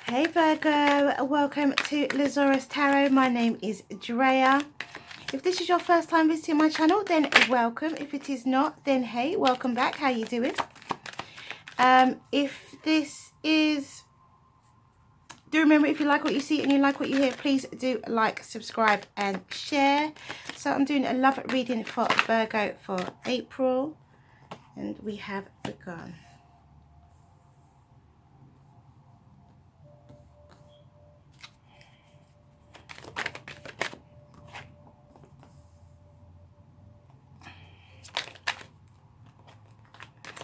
Hey Virgo, welcome to Zarious Tarot. My name is Drea. If this is your first time visiting my channel, then welcome. If it is not, then hey, welcome back. How you doing? If this is, do remember, if you like what you see and you like what you hear, please do like, subscribe and share. So I'm doing a love reading for Virgo for April, and we have begun.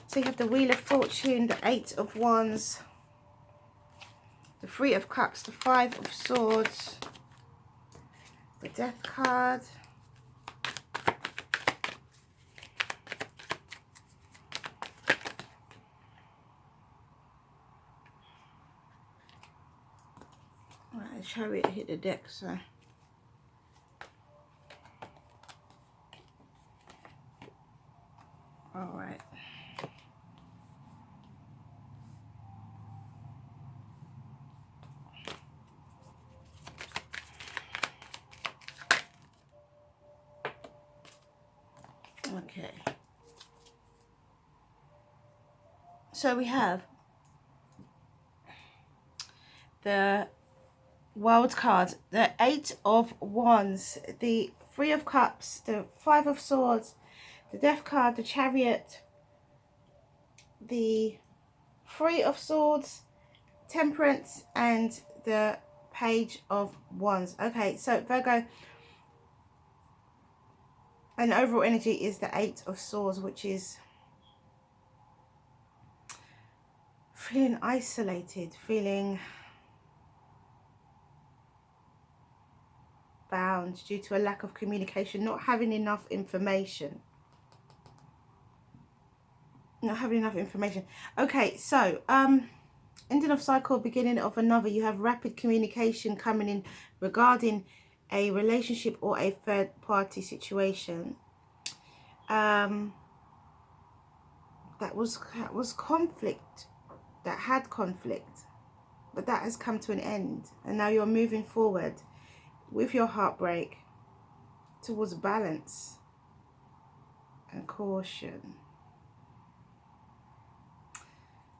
So you have the Wheel of Fortune, the Eight of Wands, the Three of Cups, the Five of Swords, the Death card, right, the Chariot hit the deck, so all right. Okay, so we have the World card, the Eight of Wands, the Three of Cups, the Five of Swords, the Death card, the Chariot, the Three of Swords, Temperance, and the Page of Wands. Okay, so Virgo, and overall energy is the Eight of Swords, which is feeling isolated, feeling bound due to a lack of communication, not having enough information. Okay, so ending of cycle, beginning of another. You have rapid communication coming in regarding a relationship or a third party situation. That was conflict, that had conflict, but that has come to an end, and now you're moving forward with your heartbreak towards balance and caution.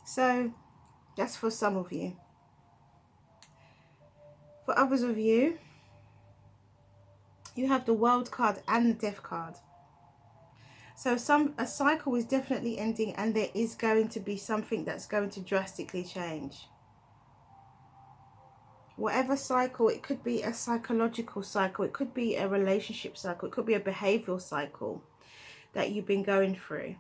So that's for some of you. For others of you, you have the World card and the Death card. So a cycle is definitely ending, and there is going to be something that's going to drastically change. Whatever cycle, it could be a psychological cycle, it could be a relationship cycle, it could be a behavioral cycle that you've been going through,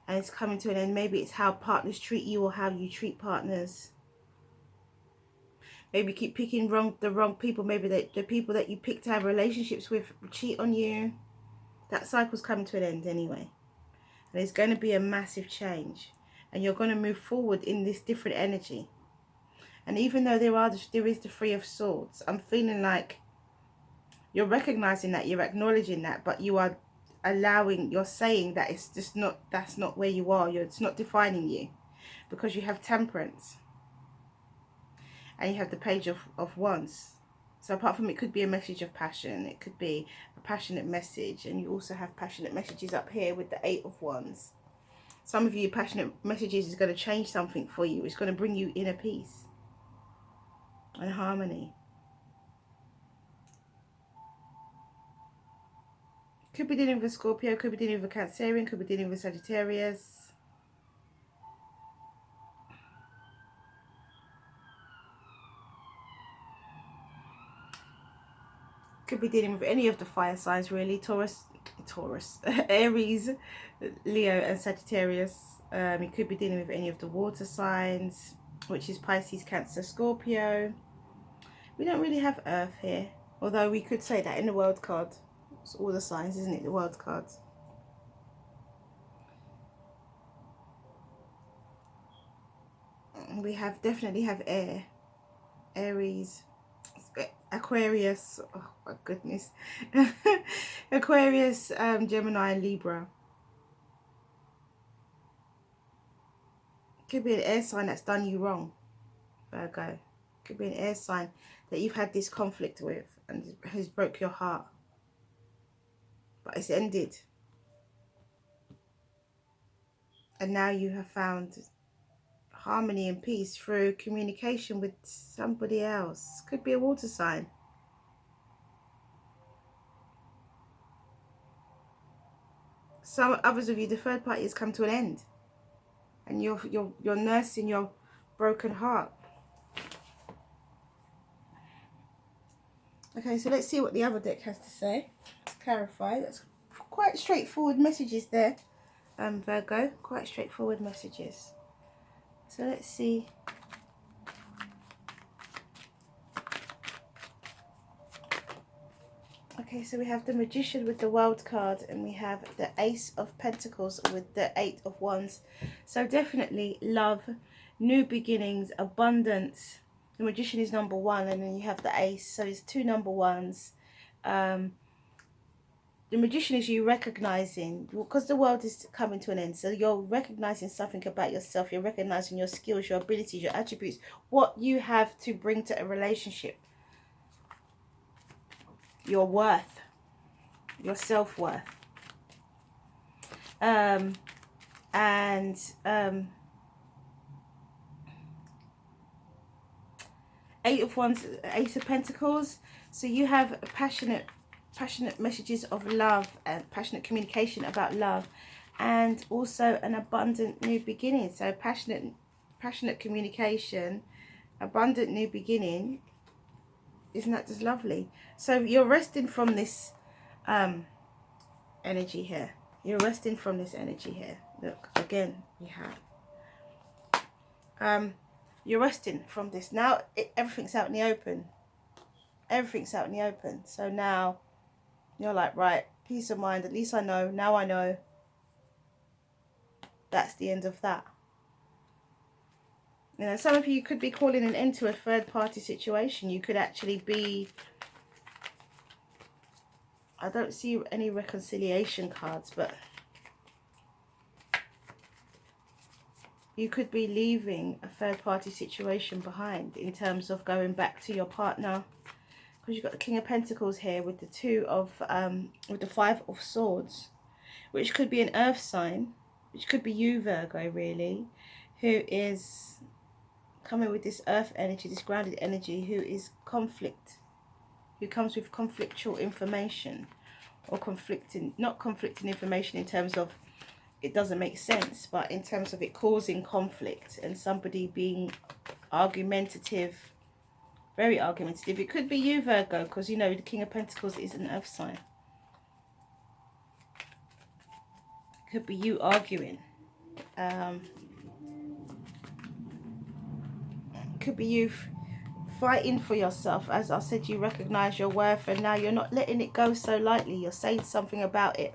and it's coming to an end. Maybe it's how partners treat you or how you treat partners. Maybe keep picking the wrong people. Maybe the people that you picked to have relationships with cheat on you. That cycle's coming to an end anyway. And there's going to be a massive change. And you're going to move forward in this different energy. And even though there is the Three of Swords, I'm feeling like you're recognizing that, you're acknowledging that, but you are you're saying that it's just not, that's not where you are. It's not defining you. Because you have Temperance. And you have the Page of Wands. So apart from, it could be a message of passion, it could be a passionate message, and you also have passionate messages up here with the Eight of Wands. Some of you, passionate messages is going to change something for you. It's going to bring you inner peace and harmony. Could be dealing with a Scorpio, could be dealing with a Cancerian, could be dealing with Sagittarius. Could be dealing with any of the fire signs really. Taurus, Aries, Leo and Sagittarius. You could be dealing with any of the water signs, which is Pisces, Cancer, Scorpio. We don't really have Earth here, although we could say that in the World card. It's all the signs, isn't it, the World cards? We definitely have air. Aries, Aquarius, oh my goodness. Aquarius, Gemini and Libra. Could be an air sign that's done you wrong. Virgo. Could be an air sign that you've had this conflict with and has broke your heart. But it's ended. And now you have found harmony and peace through communication with somebody else. Could be a water sign. Some others of you, the third party has come to an end. And you're nursing your broken heart. Okay, so let's see what the other deck has to say. Let's clarify. That's quite straightforward messages there, Virgo. Quite straightforward messages. So let's see. Okay, so we have the Magician with the World card, and we have the Ace of Pentacles with the 8 of Wands. So definitely love, new beginnings, abundance. The Magician is number 1, and then you have the Ace, so it's 2 number 1s. The Magician is you recognizing, because the world is coming to an end, so you're recognizing something about yourself. You're recognizing your skills, your abilities, your attributes, what you have to bring to a relationship, your worth, your self-worth. Eight of Wands, Ace of Pentacles. So you have passionate messages of love and passionate communication about love, and also an abundant new beginning. So passionate communication, abundant new beginning. Isn't that just lovely? So you're resting from this energy here. You're resting from this energy here. Look, again, we have you're resting from this. Now everything's out in the open. Everything's out in the open. So now you're like, right, peace of mind. At least I know. Now I know. That's the end of that. You know, some of you could be calling an end to a third-party situation. You could actually be... I don't see any reconciliation cards, but... you could be leaving a third-party situation behind in terms of going back to your partner. Because you've got the King of Pentacles here with with the 5 of Swords, which could be an earth sign, which could be you, Virgo, really, who is coming with this earth energy, this grounded energy, who is who comes with conflictual information, or not conflicting information in terms of it doesn't make sense, but in terms of it causing conflict and somebody being argumentative, very argumentative. It could be you, Virgo, because you know the King of Pentacles is an earth sign. It could be you arguing. Could be you fighting for yourself. As I said, you recognize your worth, and now you're not letting it go so lightly. You're saying something about it.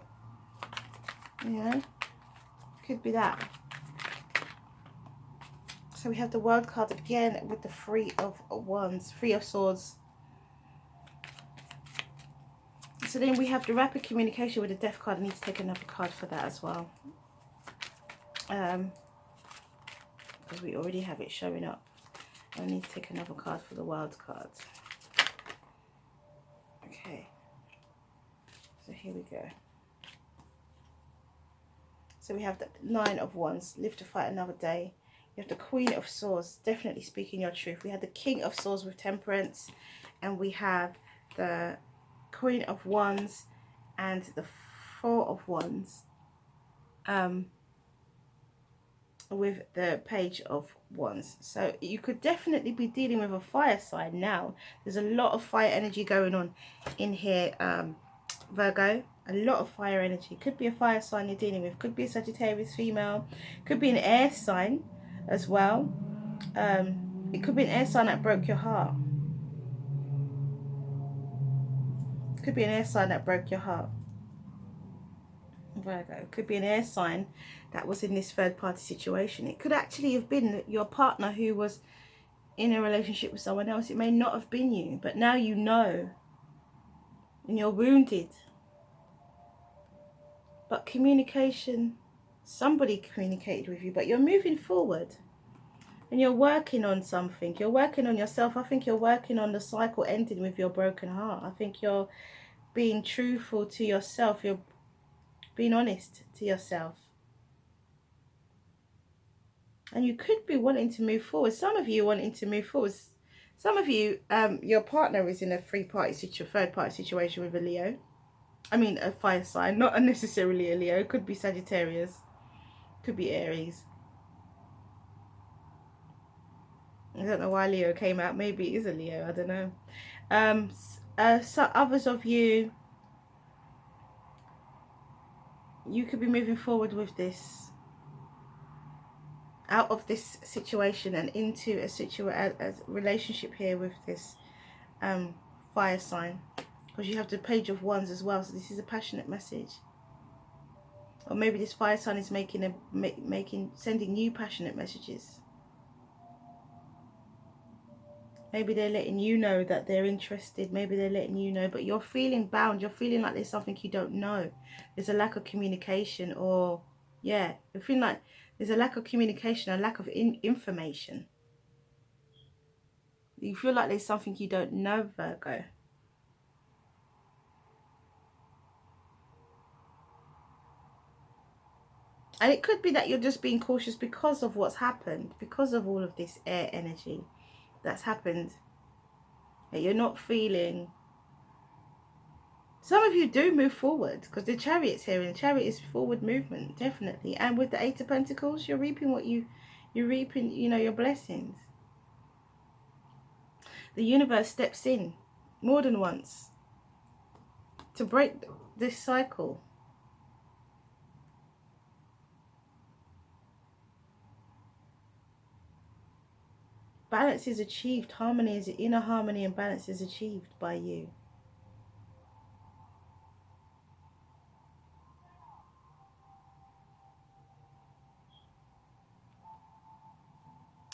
You know, could be that. So we have the World card again with the 3 of Wands, 3 of Swords. So then we have the rapid communication with the Death card. I need to take another card for that as well. Because we already have it showing up. I need to take another card for the World cards. Okay. So here we go. So we have the 9 of Wands, live to fight another day. You have the Queen of Swords, definitely speaking your truth. We have the King of Swords with Temperance. And we have the Queen of Wands and the 4 of Wands. With the Page of Wands. So you could definitely be dealing with a fire sign now. There's a lot of fire energy going on in here, Virgo. A lot of fire energy. Could be a fire sign you're dealing with. Could be a Sagittarius female. Could be an air sign as well. It could be an air sign that broke your heart. Could be an air sign that broke your heart, Virgo. It could be an air sign that was in this third party situation. It could actually have been your partner who was in a relationship with someone else. It may not have been you, but now you know, and you're wounded. But communication, somebody communicated with you, but you're moving forward. And you're working on something. You're working on yourself. I think you're working on the cycle ending with your broken heart. I think you're being truthful to yourself. You're being honest to yourself. And you could be wanting to move forward. Some of you wanting to move forward. Some of you, your partner is in a third party situation with a Leo. I mean, a fire sign, not necessarily a Leo. It could be Sagittarius, could be Aries. I don't know why Leo came out. Maybe it is a Leo. I don't know. So others of you, you could be moving forward with this, out of this situation and into a relationship here with this fire sign, because you have the Page of Wands as well. So this is a passionate message. Or maybe this fire sign is sending you passionate messages. Maybe they're letting you know that they're interested. Maybe they're letting you know, but you're feeling bound. You're feeling like there's something you don't know. There's a lack of communication, or yeah, you're feeling like there's a lack of communication, a lack of information. You feel like there's something you don't know, Virgo. And it could be that you're just being cautious because of what's happened, because of all of this air energy that's happened. That you're not feeling. Some of you do move forward, because the Chariot's here, and the Chariot is forward movement, definitely. And with the Eight of Pentacles, you're reaping you're reaping, you know, your blessings. The universe steps in more than once to break this cycle. Balance is achieved, inner harmony and balance is achieved by you.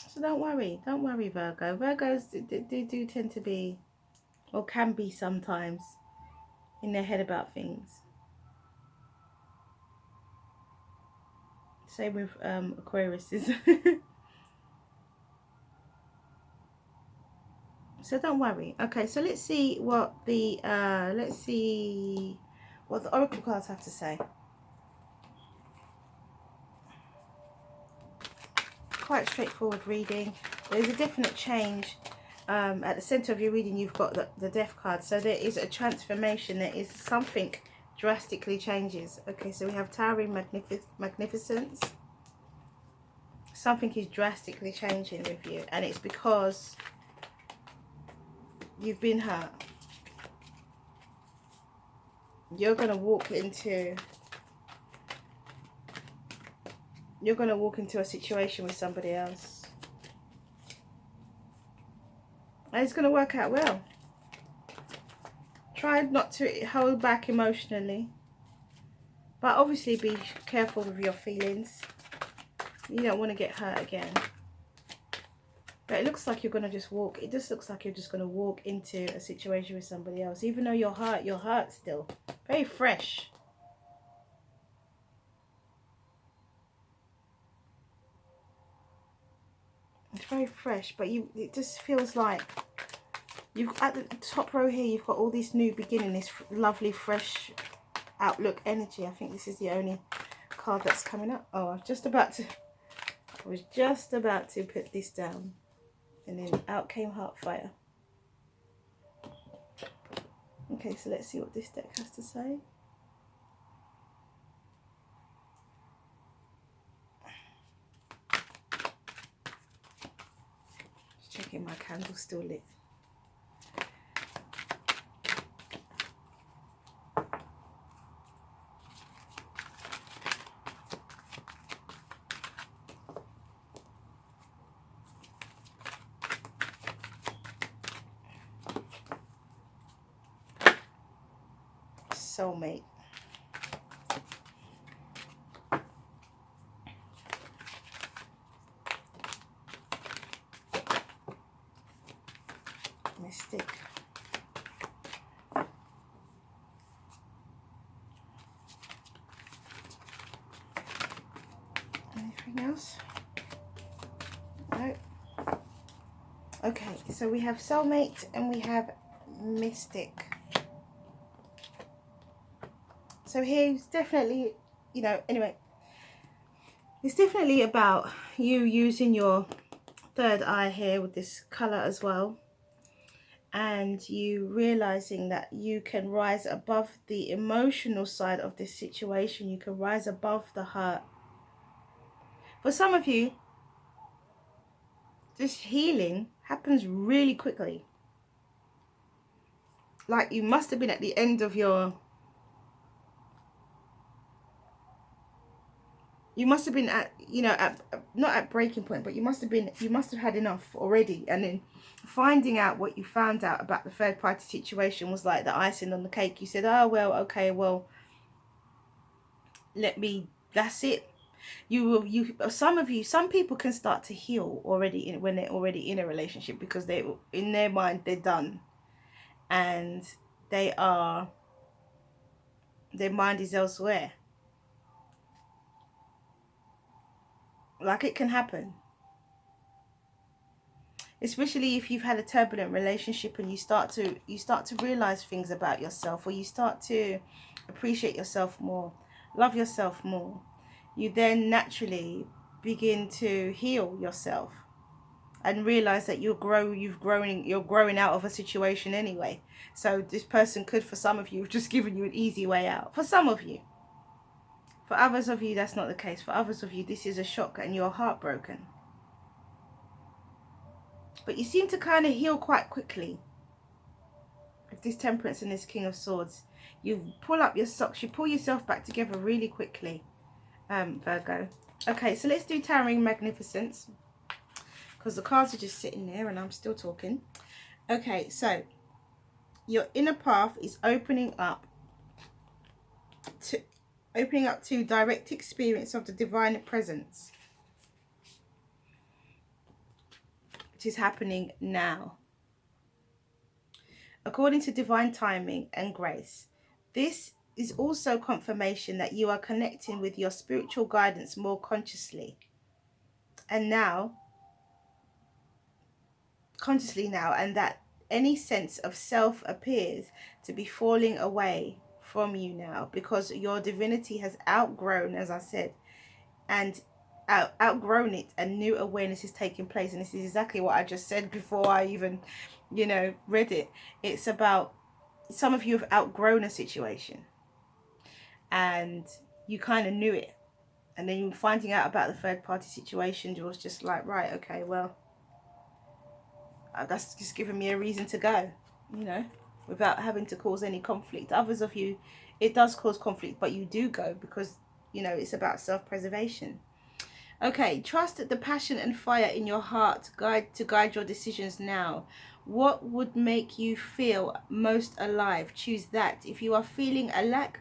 So don't worry, Virgo. Virgos do tend to be, or can be sometimes, in their head about things. Same with Aquariuses. So don't worry. Okay, so let's see what the oracle cards have to say. Quite straightforward reading. There's a definite change. At the center of your reading, you've got the Death card. So there is a transformation. There is something drastically changes. Okay, so we have towering magnificence. Something is drastically changing with you, and it's because you've been hurt. You're going to walk into a situation with somebody else, and it's going to work out well. Try not to hold back emotionally, but obviously be careful with your feelings. You don't want to get hurt again. But it looks like you're going to just walk. It just looks like you're just going to walk into a situation with somebody else. Even though you're hurt still. Very fresh. It's very fresh, but it just feels like at the top row here, you've got all this new beginning, this lovely fresh outlook energy. I think this is the only card that's coming up. Oh, I was just about to put this down, and then out came Heartfire. Okay, so let's see what this deck has to say. Just checking my candle's still lit. Soulmate. Mystic. Anything else? No. Okay, so we have soulmate and we have mystic. So here's definitely, you know, anyway, it's definitely about you using your third eye here with this color as well, and you realizing that you can rise above the emotional side of this situation. You can rise above the hurt. For some of you, this healing happens really quickly. Like you must have been at the end of your, you must have been at, you know, at, not at breaking point, but you must have had enough already. And then finding out what you found out about the third party situation was like the icing on the cake. You said, oh well, okay, well, that's it. Some people can start to heal already when they're already in a relationship, because they, in their mind, they're done, and their mind is elsewhere. Like, it can happen, especially if you've had a turbulent relationship and you start to realize things about yourself, or you start to appreciate yourself more, love yourself more. You then naturally begin to heal yourself and realize that you're growing out of a situation anyway. So this person could, for some of you, have just given you an easy way out. For some of you. For others of you, that's not the case. For others of you, this is a shock and you're heartbroken. But you seem to kind of heal quite quickly. With this Temperance and this King of Swords, you pull up your socks, you pull yourself back together really quickly, Virgo. Okay, so let's do Towering Magnificence, because the cards are just sitting there and I'm still talking. Okay, so your inner path is opening up to direct experience of the divine presence, which is happening now. According to divine timing and grace, this is also confirmation that you are connecting with your spiritual guidance more consciously. And now, and that any sense of self appears to be falling away from you now, because your divinity has outgrown, as I said, and outgrown it, and new awareness is taking place. And this is exactly what I just said before I even, you know, read it. It's about, some of you have outgrown a situation and you kind of knew it, and then finding out about the third party situation was just like, right, okay, well, that's just giving me a reason to go, you know, without having to cause any conflict. Others of you, it does cause conflict, but you do go because, you know, it's about self-preservation. Okay, trust the passion and fire in your heart to guide your decisions now. What would make you feel most alive? Choose that. If you are feeling a lack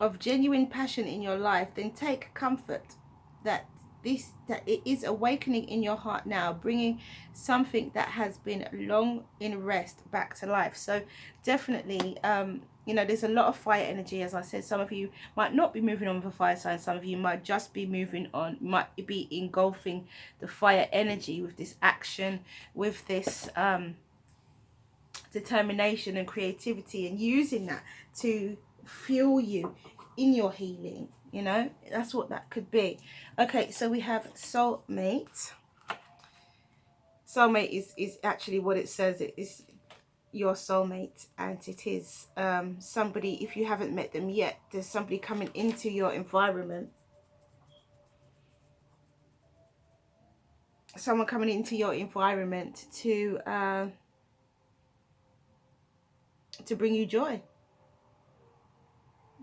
of genuine passion in your life, then take comfort that it is awakening in your heart now, bringing something that has been long in rest back to life. So definitely, you know, there's a lot of fire energy. As I said, some of you might not be moving on with a fire sign. Some of you might just be moving on, might be engulfing the fire energy with this action, with this determination and creativity, and using that to fuel you in your healing. You know, that's what that could be. Okay, so we have soulmate. Soulmate is actually what it says. It is your soulmate, and it is somebody, if you haven't met them yet, there's somebody coming into your environment. Someone coming into your environment to bring you joy.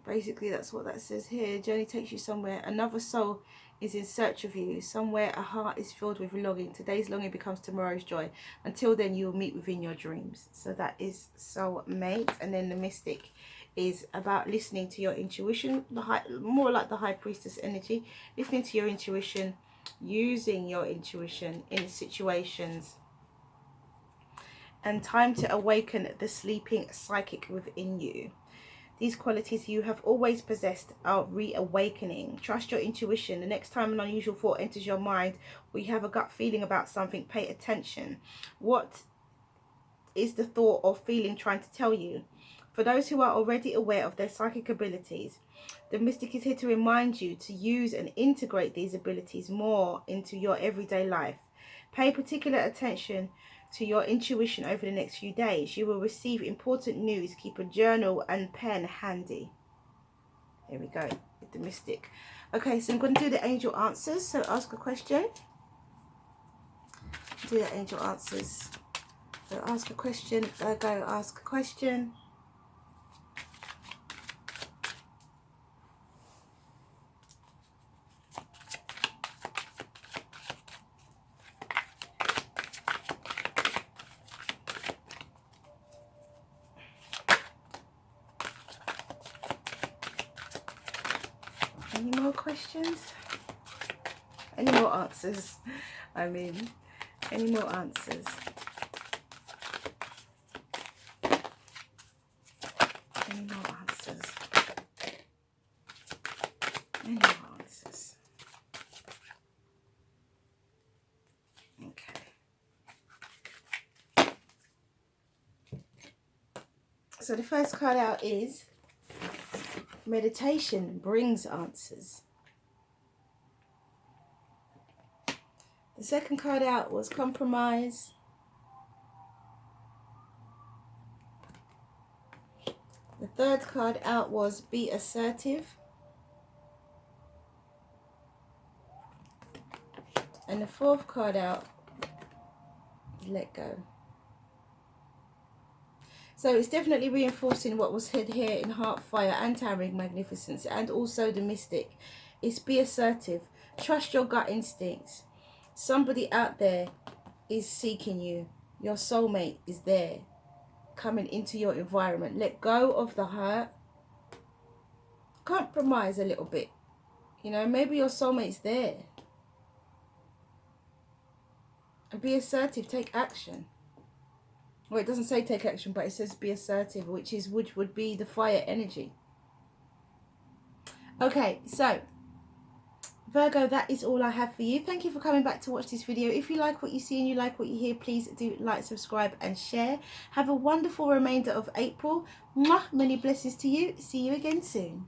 Basically, that's what that says here. Journey takes you somewhere. Another soul is in search of you. Somewhere a heart is filled with longing. Today's longing becomes tomorrow's joy. Until then, you will meet within your dreams. So that is soulmate. And then the mystic is about listening to your intuition. More like the high priestess energy. Listening to your intuition. Using your intuition in situations. And time to awaken the sleeping psychic within you. these qualities you have always possessed are reawakening. Trust your intuition. The next time an unusual thought enters your mind, or you have a gut feeling about something, pay attention. What is the thought or feeling trying to tell you? For those who are already aware of their psychic abilities, the mystic is here to remind you to use and integrate these abilities more into your everyday life. Pay particular attention to your intuition over the next few days. You will receive important news. Keep a journal and pen handy. There we go with the mystic. Okay, so I'm going to do the angel answers. So ask a question. Do the angel answers. So ask a question. Virgo, ask a question. Any more questions? Any more answers? I mean, any more answers? Any more answers? Any more answers? Okay. So the first card out is meditation brings answers. The second card out was compromise. The third card out was be assertive. And the fourth card out, let go. So it's definitely reinforcing what was said here in Heart, Fire and Towering Magnificence, and also the mystic. It's be assertive. Trust your gut instincts. Somebody out there is seeking you. Your soulmate is there, coming into your environment. Let go of the hurt. Compromise a little bit. You know, maybe your soulmate's there. And be assertive. Take action. Well, it doesn't say take action, but it says be assertive, which would be the fire energy. Okay, so Virgo, that is all I have for you. Thank you for coming back to watch this video. If you like what you see and you like what you hear, please do like, subscribe and share. Have a wonderful remainder of April. Mwah, many blessings to you. See you again soon.